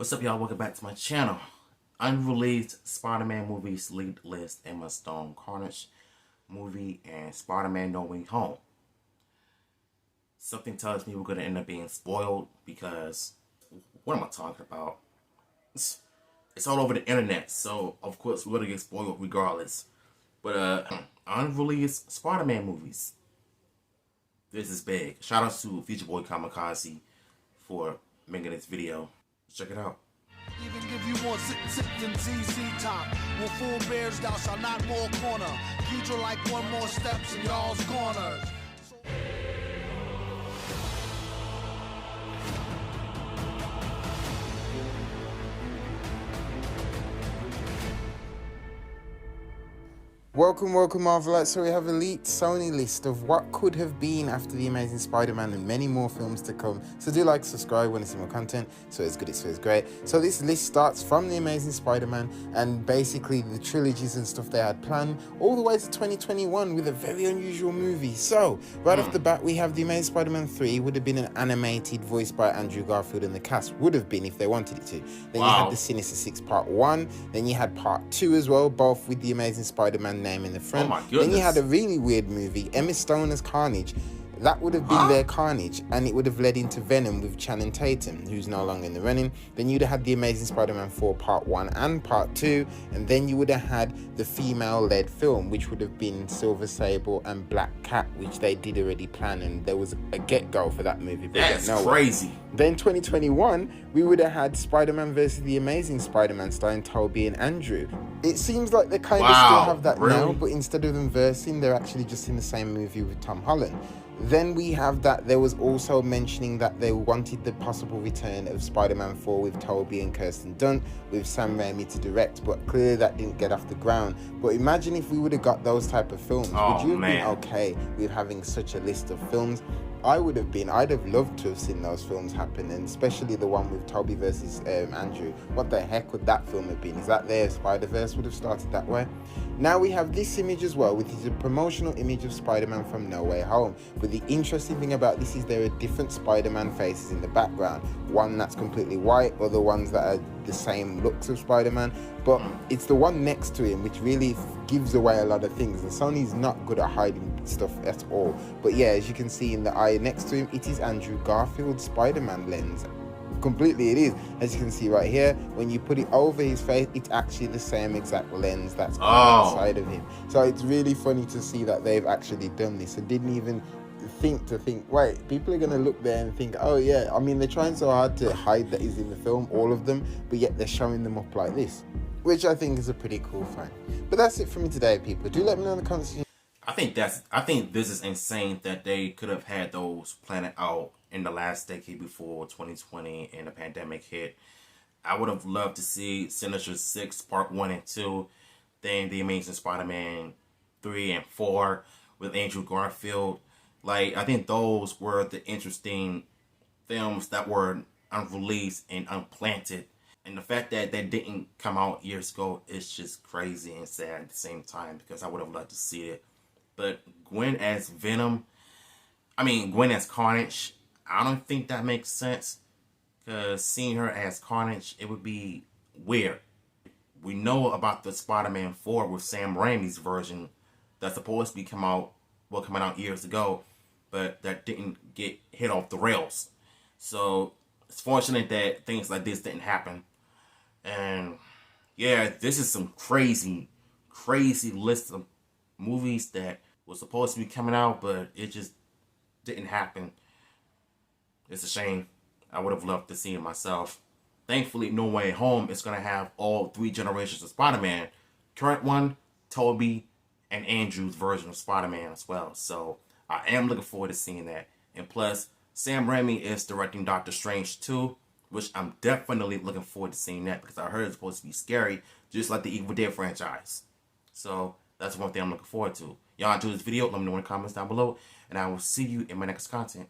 What's up, y'all? Welcome back to my channel. Unreleased Spider-Man movies lead list: Emma Stone Carnage movie and Spider-Man No Way Home. Something tells me we're going to end up being spoiled because what am I talking about? It's all over the internet, so of course we're going to get spoiled regardless. But unreleased Spider-Man movies. This is big. Shout out to Future Boy Kamikaze for making this video. Check it out. Even give you more than ZZ Top. Will full bears thou shalt not more corner. Future like one more steps in y'all's corners. Welcome Marvelites. So we have a leaked Sony list of what could have been after The Amazing Spider-Man and many more films to come. So do like, subscribe when you see more content. So it's good, it feels great. So this list starts from The Amazing Spider-Man and basically the trilogies and stuff they had planned all the way to 2021 with a very unusual movie. So right off the bat, we have The Amazing Spider-Man 3 would have been an animated voiced by Andrew Garfield, and the cast would have been if they wanted it to. Then you had the Sinister Six Part 1, then you had Part 2 as well, both with The Amazing Spider-Man name in the front. Oh my goodness. Then you had a really weird movie, Emma Stone as Carnage. That would have been their Carnage, and it would have led into Venom with Channing Tatum, who's no longer in the running. Then you'd have had The Amazing Spider-Man 4 Part 1 and Part 2, and then you would have had the female-led film, which would have been Silver Sable and Black Cat, which they did already plan, and there was a get-go for that movie. But that's crazy. Then 2021, we would have had Spider-Man vs. The Amazing Spider-Man starring Tobey and Andrew. It seems like they kind of still have that now, but instead of them versing, they're actually just in the same movie with Tom Holland. Then we have that there was also mentioning that they wanted the possible return of Spider-Man 4 with Tobey and Kirsten Dunst with Sam Raimi to direct, but clearly that didn't get off the ground. But imagine if we would have got those type of films. Would you have been okay with having such a list of films? I would have been. I'd have loved to have seen those films happen, and especially the one with Tobey versus Andrew. What the heck would that film have been? Is that there? Spider-Verse would have started that way. Now we have this image as well, which is a promotional image of Spider-Man from No Way Home. But the interesting thing about this is there are different Spider-Man faces in the background. One that's completely white, other ones that are the same looks of Spider-Man. But it's the one next to him which really gives away a lot of things. And Sony's not good at hiding stuff at all. But yeah, as you can see in the eye next to him, it is Andrew Garfield's Spider-Man lens. Completely it is. As you can see right here, when you put it over his face, it's actually the same exact lens that's on the side of him. So it's really funny to see that they've actually done this and didn't even think, wait, people are going to look there and think, oh yeah, I mean, they're trying so hard to hide that he's in the film, all of them, but yet they're showing them up like this, which I think is a pretty cool thing. But that's it for me today, people. Do let me know in the comments. I think this is insane that they could have had those planned out in the last decade before 2020 and the pandemic hit. I would have loved to see Sinister Six Part 1 and 2, then The Amazing Spider-Man 3 and 4 with Andrew Garfield. Like, I think those were the interesting films that were unreleased and unplanted. And the fact that they didn't come out years ago is just crazy and sad at the same time, because I would have loved to see it. But Gwen as Venom, Gwen as Carnage, I don't think that makes sense, because seeing her as Carnage, it would be weird. We know about the Spider-Man 4 with Sam Raimi's version that's supposed to be coming out years ago, but that didn't get hit off the rails. So it's fortunate that things like this didn't happen. And yeah, this is some crazy list of movies that was supposed to be coming out, but it just didn't happen. It's a shame. I would have loved to see it myself. Thankfully, No Way Home is going to have all three generations of Spider-Man. Current one, Tobey, and Andrew's version of Spider-Man as well. So I am looking forward to seeing that. And plus, Sam Raimi is directing Doctor Strange 2, which I'm definitely looking forward to seeing that, because I heard it's supposed to be scary, just like the Evil Dead franchise. So that's one thing I'm looking forward to. Y'all enjoy this video, let me know in the comments down below, and I will see you in my next content.